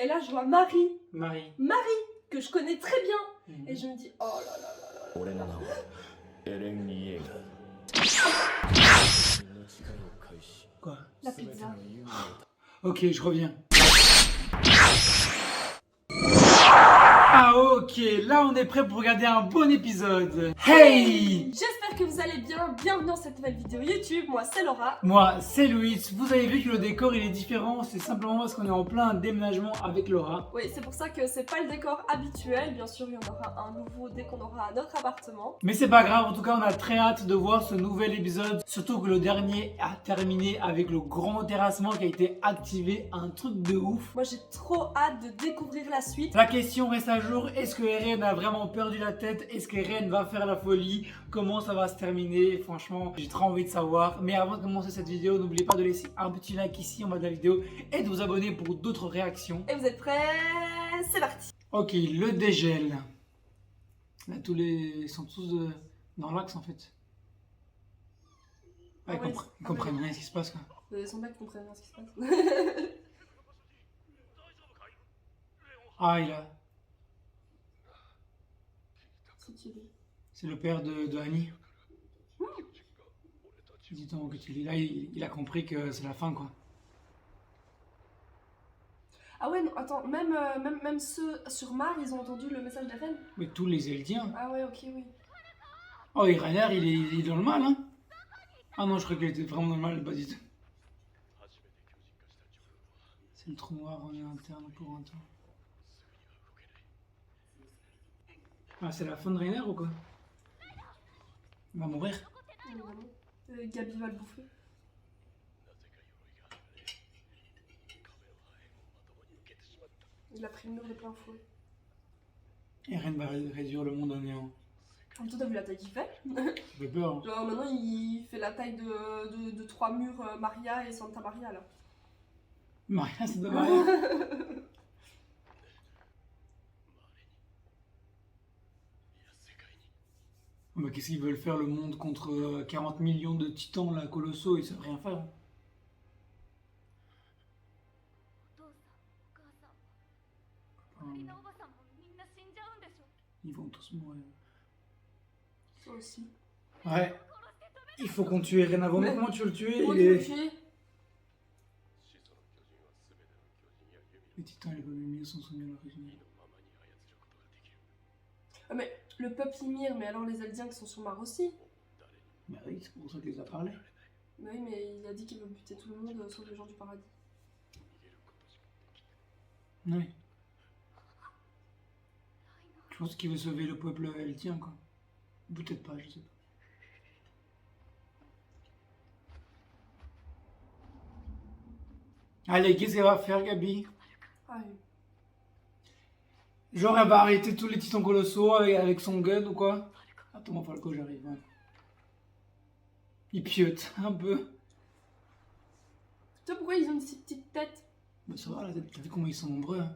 Et là, je vois Marie, Marie. que je connais très bien. Et je me dis, oh là là là là. 俺の名はエレン・イエーガー Quoi? La pizza. Ok, je reviens. Ah ok, là on est prêt pour regarder un bon épisode. Hey! J'espère que vous allez bien, bienvenue dans cette nouvelle vidéo YouTube, moi c'est Laura. Moi c'est Louis, vous avez vu que le décor il est différent, c'est simplement parce qu'on est en plein déménagement avec Laura. Oui, c'est pour ça que c'est pas le décor habituel, bien sûr il y en aura un nouveau dès qu'on aura notre appartement. Mais c'est pas grave, en tout cas on a très hâte de voir ce nouvel épisode, surtout que le dernier a terminé avec le grand terrassement qui a été activé, un truc de ouf. Moi j'ai trop hâte de découvrir la suite. La question reste à jour, est-ce que Eren a vraiment perdu la tête? Est-ce que Eren va faire la folie? Comment ça va se terminer? Franchement, j'ai trop envie de savoir. Mais avant de commencer cette vidéo, n'oubliez pas de laisser un petit like ici en bas de la vidéo et de vous abonner pour d'autres réactions. Et vous êtes prêts? C'est parti! Ok, le dégel. Là, ils sont tous dans l'axe en fait. Ouais, ils comprennent rien ce qui se passe quoi. Son mec comprend rien ce qui se passe. Ah, il a... C'est le père de Annie. Dis-donc que tu dis là, il a compris que c'est la fin quoi. Ah ouais, non, attends, même ceux sur Mars, ils ont entendu le message d'Eren? Mais tous les Eldiens. Ah ouais, ok, oui. Oh, et Rainer, il est dans le mal, hein. Ah non, je crois qu'il était vraiment dans le mal, pas du tout. C'est le trou noir en interne pour un temps. Ah, c'est la fin de Rainer ou quoi? Il va mourir. Gabi va le bouffer. Il a pris le mur de plein fouet. Eren va réduire le monde en néant. En même temps, t'as vu la taille qu'il fait? Ça fait peur. Hein. Genre maintenant, il fait la taille de 3 murs Maria et Santa Maria, là. Maria, c'est de Maria. Mais qu'est-ce qu'ils veulent faire le monde contre 40 millions de titans, là, colossaux, ils savent rien faire. Hein. Ils vont tous mourir. Ça aussi. Ouais. Il faut qu'on tue Eren avant. Mais comment tu veux le tuer? Comment tu veux le tuer? Les titans et les peuples Ymir sont soumis à l'origine. Ah mais le peuple Ymir, mais alors les Eldiens qui sont sur Mars aussi? Bah oui, c'est pour ça qu'il les a parlé. Bah oui, mais il a dit qu'il veut buter tout le monde sauf les gens du paradis. Oui. Je pense qu'il veut sauver le peuple Eldien, quoi. Peut-être pas, je sais pas. Allez, qu'est-ce qu'elle va faire, Gabi? Ah oui. Genre, elle va arrêter tous les titans colossaux avec son gun ou quoi? Attends, Falco, j'arrive. Hein. Il piote un peu. Putain, pourquoi ils ont une si petite tête? Bah ça va, là, t'as vu comment ils sont nombreux. Hein.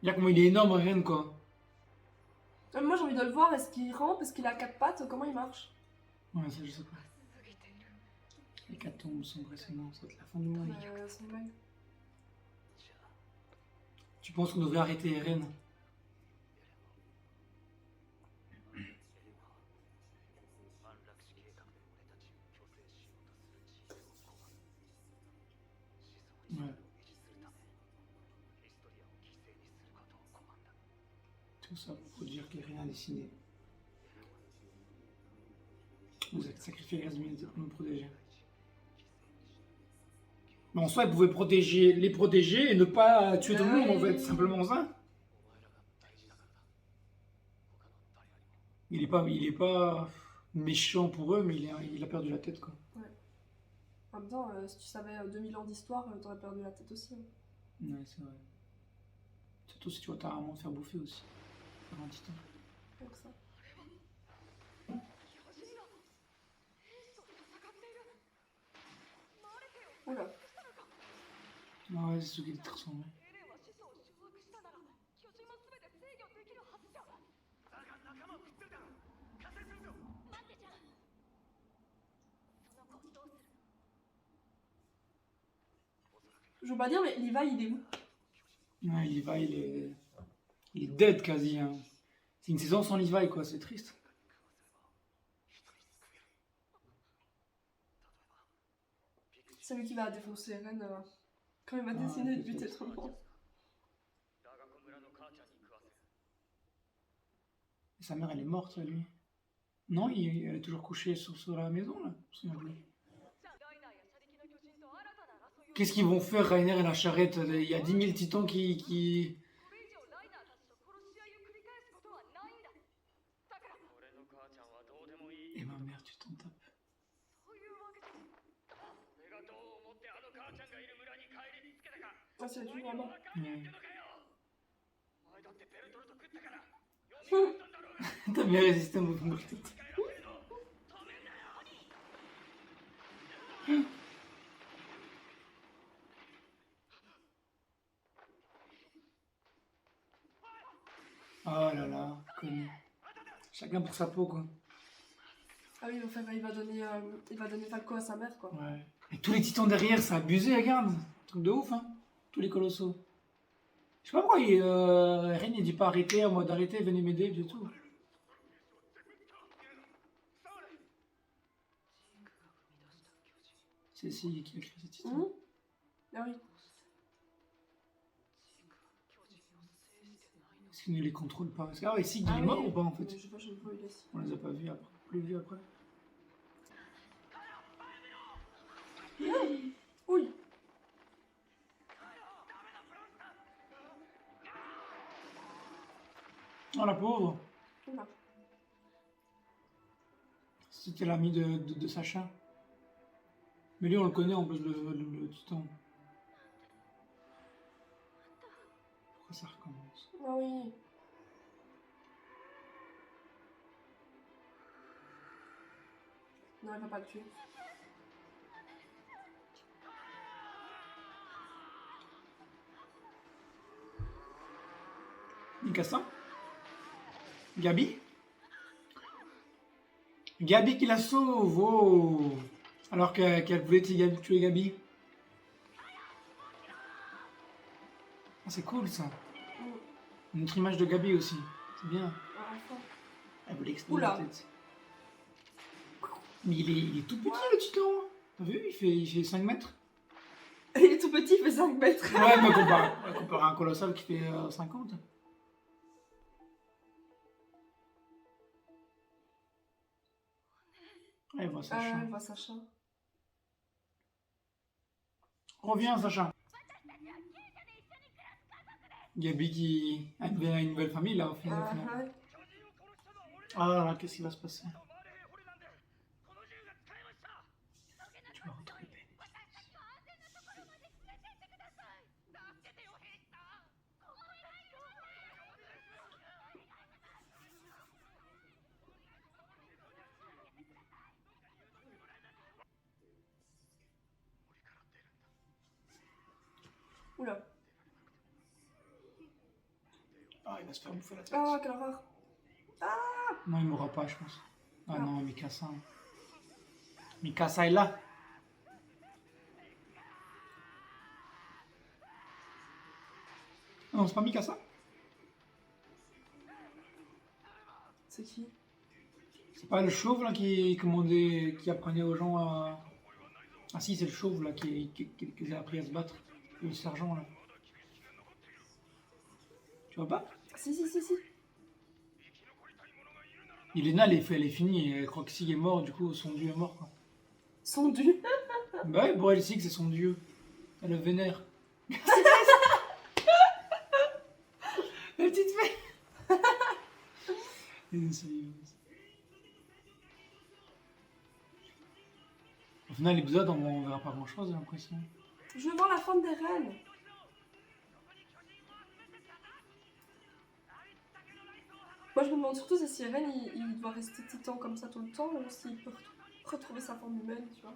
Regarde comment il est énorme, Eren, quoi. Moi, j'ai envie de le voir. Est-ce qu'il rampe? Est-ce qu'il a 4 pattes? Comment il marche? Ouais, ça, je sais pas. Les 4 tombes sont impressionnants, ça va être la fin du monde. C'est une blague. Tu penses qu'on devrait arrêter Eren? Ouais. Tout ça pour dire qu'Eren a décidé. Vous avez sacrifié les humanité pour nous protéger. Mais en soi, ils pouvaient les protéger et ne pas tuer tout le monde, en fait, simplement ça. Il est pas méchant pour eux, mais il a perdu la tête, quoi. Ouais. En même temps, si tu savais 2000 ans d'histoire, t'aurais perdu la tête aussi. Hein. Ouais, c'est vrai. Surtout si tu vois ta maman te faire bouffer aussi. Par un titan. Comme ça. Oula. Ouais, c'est ce qui te ressemble. Je veux pas dire, mais Levi, il est où? Ouais, Levi, il est dead quasi. Hein. C'est une saison sans Levi, quoi, c'est triste. C'est lui qui va défoncer Eren quand il va Ah, décider de peut-être. buter tout le monde. Et sa mère, elle est morte, lui. Non, elle est toujours couchée sur la maison, là. Je me souviens plus. Qu'est-ce qu'ils vont faire, Rainer et la charrette? Il y a 10 000 titans qui... Et ma mère, tu t'en tapes. Ah, c'est lui là-bas. Ouais. T'as bien résisté au mouvement de tête. Oh là là, connu. Chacun pour sa peau, quoi. Ah oui, enfin, il va donner Falco à sa mère, quoi. Ouais. Et tous les titans derrière, c'est abusé, regarde. Truc de ouf, hein. Tous les colossaux. Je sais pas pourquoi Eren il dit pas arrêter, en mode arrêtez, venez m'aider, du tout. C'est Sig qui a créé cette histoire. Ah oui. Est-ce qu'il ne les contrôle pas? Parce que, ah ouais, Sig il Ah est oui. mort ou pas en fait? Je sais pas, je ne vois, il est ici. On les a pas vus après. Plus vus après. Oui. Oh la pauvre! Oula. C'était l'ami de Sacha. Mais lui on le connaît en plus, le titan. Pourquoi ça recommence? Ah oui. Non, il va pas le tuer. Mikasa? Gabi? Gabi qui la sauve! Oh! Alors qu'elle voulait tuer Gabi. Ah, c'est cool ça. Une autre image de Gabi aussi. C'est bien. Ah, enfin. Elle voulait exploser Oula. la tête. Mais il est tout petit le titan. T'as vu? Il fait 5 mètres. Il est tout petit, il fait 5 mètres. Ouais, mais comparé à un colossal qui fait 50. Elle voit Sacha. Elle voit Sacha. Reviens, Sacha. Gabi qui a une nouvelle famille là au final. Ouais. Ah là là, qu'est-ce qui va se passer? Tu vas retrouver Ben. Oula. Ah, il va se faire bouffer la tête. Ah, quelle horreur. Non, il mourra pas, je pense. Ah Ah. non, Mikasa. Mikasa est là. Non, c'est pas Mikasa? C'est qui? C'est pas le chauve là qui commandait, qui apprenait aux gens à... Ah si, c'est le chauve là qui les a appris à se battre. Le sergent là. Tu vois pas? Si. Ilena, elle est finie. Elle croit que Sig est mort, du coup son dieu est mort. Quoi. Son dieu. Bah ouais, pour elle, Sig c'est son dieu. Elle le vénère. La petite fille. Au final, l'épisode, on verra pas grand chose, j'ai l'impression. Je veux voir la fin des reines. Moi, je me demande surtout si Eren, il doit rester titan comme ça tout le temps, ou s'il peut retrouver sa forme humaine, tu vois.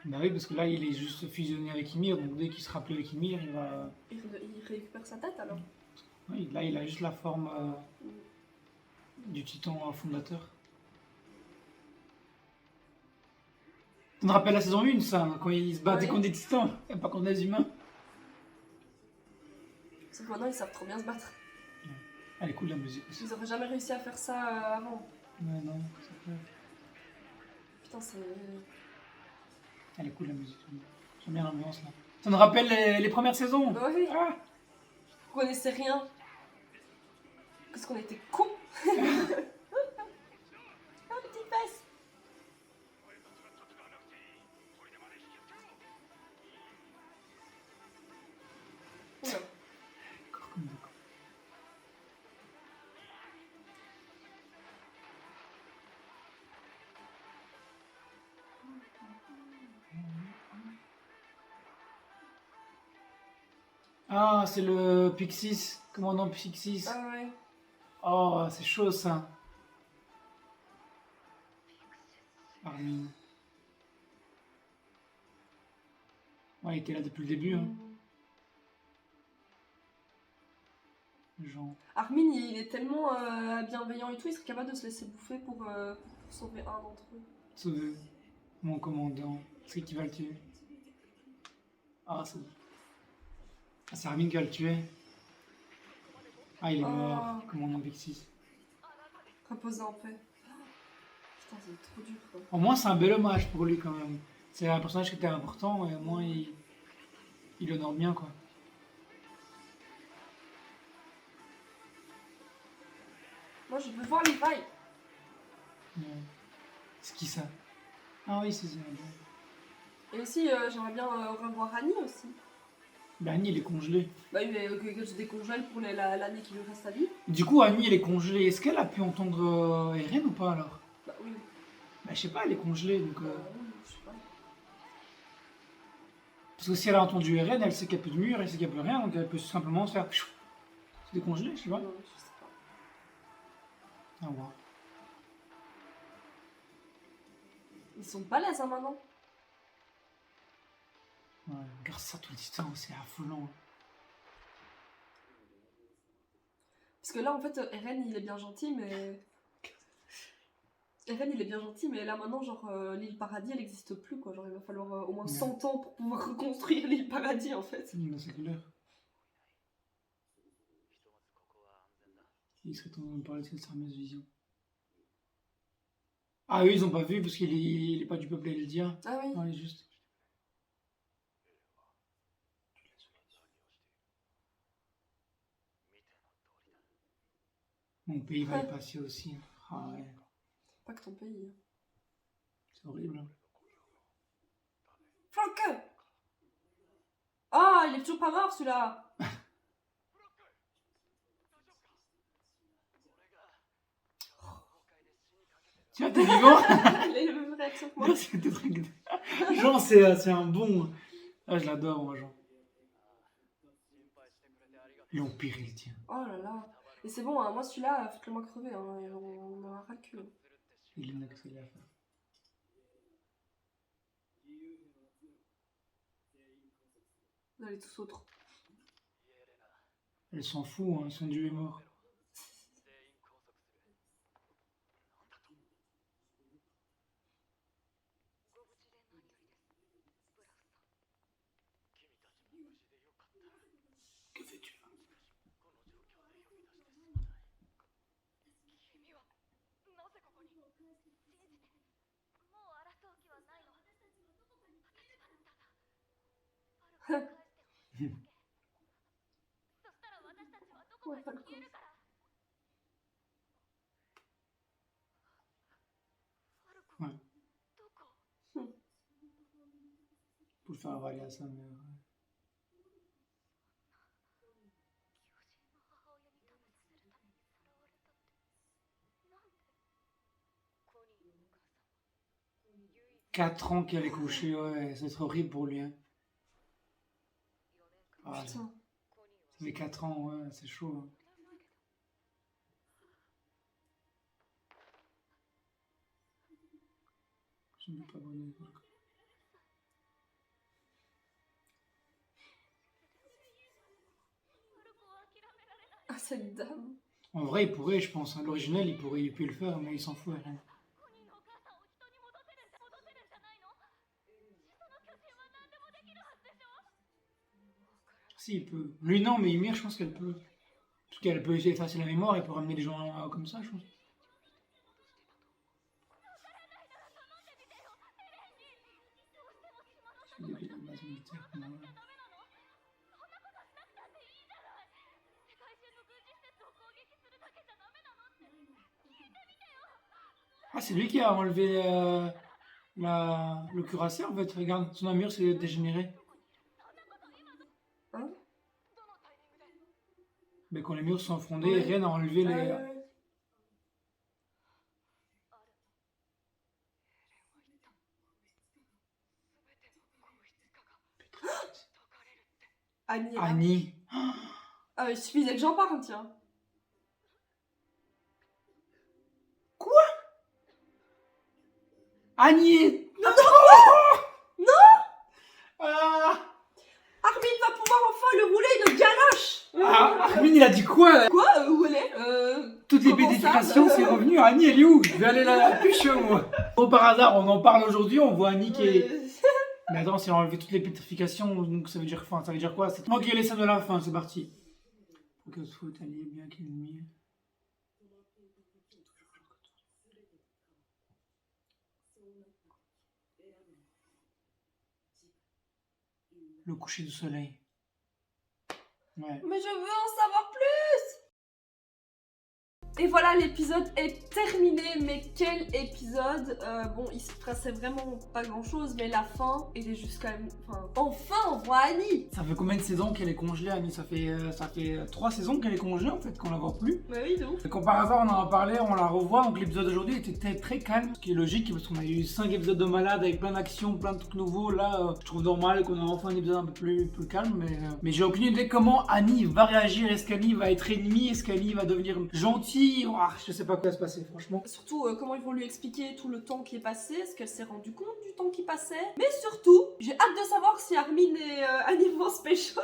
Bah oui, parce que là, il est juste fusionné avec Ymir, donc dès qu'il se rappelle avec Ymir, il va... Il récupère sa tête, alors. Oui, là, il a juste la forme du titan fondateur. Ça me rappelle la saison 1, ça, quand il se battait Ouais. contre des titans, et pas contre des humains. maintenant ils savent trop bien se battre. Elle est cool la musique aussi. Ils auraient jamais réussi à faire ça avant. Ouais, non, c'est clair. Putain, c'est. Elle est cool la musique. J'aime bien l'ambiance là. Ça nous rappelle les premières saisons. Bah oui, Ah, on connaissait rien. Qu'est-ce qu'on était cons. Ah, petite fesse. Oula. d'accord, comme d'accord. Ah, c'est le Pixis, commandant Pixis. Ah ouais. Oh, c'est chaud ça. Armin. Ouais, il était là depuis le début. Hein. Genre. Armin, il est tellement bienveillant et tout, il serait capable de se laisser bouffer pour sauver un d'entre eux. Sauver mon commandant. C'est qui va le tuer? Ah, c'est. Ah, c'est Armin qui va le tuer. Ah, il est mort. Commandant Pixis. Reposer en paix. Putain, c'est trop dur quoi. Au moins, c'est un bel hommage pour lui quand même. C'est un personnage qui était important et au moins il honore bien quoi. Moi, je veux voir Levi. Ouais. C'est qui ça? Ah oui, c'est ça. Et aussi, j'aimerais bien revoir Annie aussi. Bah, Annie, il est congelé. Bah oui, mais que je décongèle pour l'année qui lui reste à vie. Du coup, Annie, elle est congelée. Est-ce qu'elle a pu entendre Eren ou pas alors? Bah oui. Bah, je sais pas, elle est congelée donc. Oui, je sais pas. Parce que si elle a entendu Eren, elle sait qu'il n'y a plus de mur, elle sait qu'il n'y a plus rien, donc elle peut simplement se faire. Se décongeler, je sais pas. Non, je sais pas. À voir. Ils sont balèzes hein, maintenant. Ouais, regarde ça tout le temps, c'est affolant. Parce que là, en fait, Eren, il est bien gentil, mais... Eren, il est bien gentil, mais là, maintenant, genre, l'île Paradis, elle n'existe plus, quoi. Genre, il va falloir au moins Ouais. 100 ans pour pouvoir reconstruire l'île Paradis, en fait. C'est clair. Il serait temps de me parler de cette fameuse vision. Ah oui, ils ont pas vu parce qu'il est pas du peuple Eldia. Ah oui. Non, il est juste. Mon pays va y passer aussi. Ah ouais, Pas que ton pays. Hein. c'est horrible. Hein. Franck. Ah, il est toujours pas mort, celui-là. Tu vois, t'es vivant? Il a eu la même réaction que moi. Non, c'est des trucs de- Jean, c'est un bon. Ah, je l'adore, moi, Jean. L'Empire, il tient. Oh là là. Et c'est bon, hein, moi, celui-là, faites-le moi crever. Hein, et on en a ras le cul. Il en a que ça à faire. Vous allez tous autres. Elle s'en fout, hein, son dieu est mort. Que fais-tu? Ouais, pas le coup. Ouais. Pour le faire avaler à sa mère. Quatre ans qu'elle est couchée, ouais, c'est trop horrible pour lui. Hein. Ah, ça Putain. fait 4 ans, ouais, c'est chaud. Hein. Je ne veux pas abandonner. Ah, cette dame. En vrai, il pourrait, je pense. Hein. L'original, il peut le faire, mais il s'en fout. Hein. Si, il peut. Lui, non, mais Ymir, je pense qu'elle peut. Parce qu'elle peut effacer la mémoire et peut ramener les gens comme ça, je pense. Depuis la base militaire, non. Ah, c'est lui qui a enlevé le cuirassé en fait. Regarde, son armure s'est dégénérée. Hein? Mais quand les murs sont fondés, Ouais. Eren a enlevé les. Ouais. Annie. Annie. Il suffisait que j'en parle, tiens. Annie. Non. Ah. Armin va pouvoir enfin le rouler une galoche. Armin, il a dit quoi là? Quoi Où elle est Toutes les Comment bénédictions, ça c'est revenu. Annie, elle est où? Je vais aller la pêcher, moi. Bon, par hasard, on en parle aujourd'hui. On voit Annie qui est. Mais attends, si on a enlevé toutes les pétrifications, donc ça veut dire quoi? C'est moi qui ai les scènes de la fin, c'est parti. Faut que ce soit allié bien qu'ennemi. Le coucher du soleil. Ouais. Mais je veux en savoir plus. Et voilà, l'épisode est terminé, mais quel épisode. Bon, il se passait vraiment pas grand chose, mais la fin, elle est juste quand même... Enfin, on voit Annie. Ça fait combien de saisons qu'elle est congelée, Annie? Ça fait 3 saisons qu'elle est congelée en fait, qu'on la voit plus. Bah oui, de ouf. Et quand par hasard on en a parlé, on la revoit, donc l'épisode d'aujourd'hui était très calme, ce qui est logique parce qu'on a eu 5 épisodes de malade avec plein d'actions, plein de trucs nouveaux. Là, je trouve normal qu'on ait enfin un épisode un peu plus calme, mais j'ai aucune idée comment Annie va réagir. Est-ce qu'Annie va être ennemie? Est-ce qu'Annie va devenir gentille? Je sais pas quoi va se passer, franchement. Surtout, comment ils vont lui expliquer tout le temps qui est passé, est-ce qu'elle s'est rendue compte du temps qui passait. Mais surtout, j'ai hâte de savoir si Armin et Annie vont se pécho.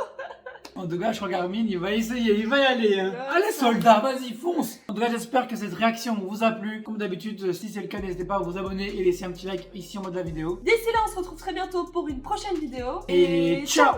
En tout cas, je crois qu'Armin, il va essayer, il va y aller. Hein. Ouais, Allez, ça. soldats, vas-y, fonce. En tout cas, j'espère que cette réaction vous a plu. Comme d'habitude, si c'est le cas, n'hésitez pas à vous abonner et laisser un petit like ici en bas de la vidéo. D'ici là, on se retrouve très bientôt pour une prochaine vidéo. Et ciao.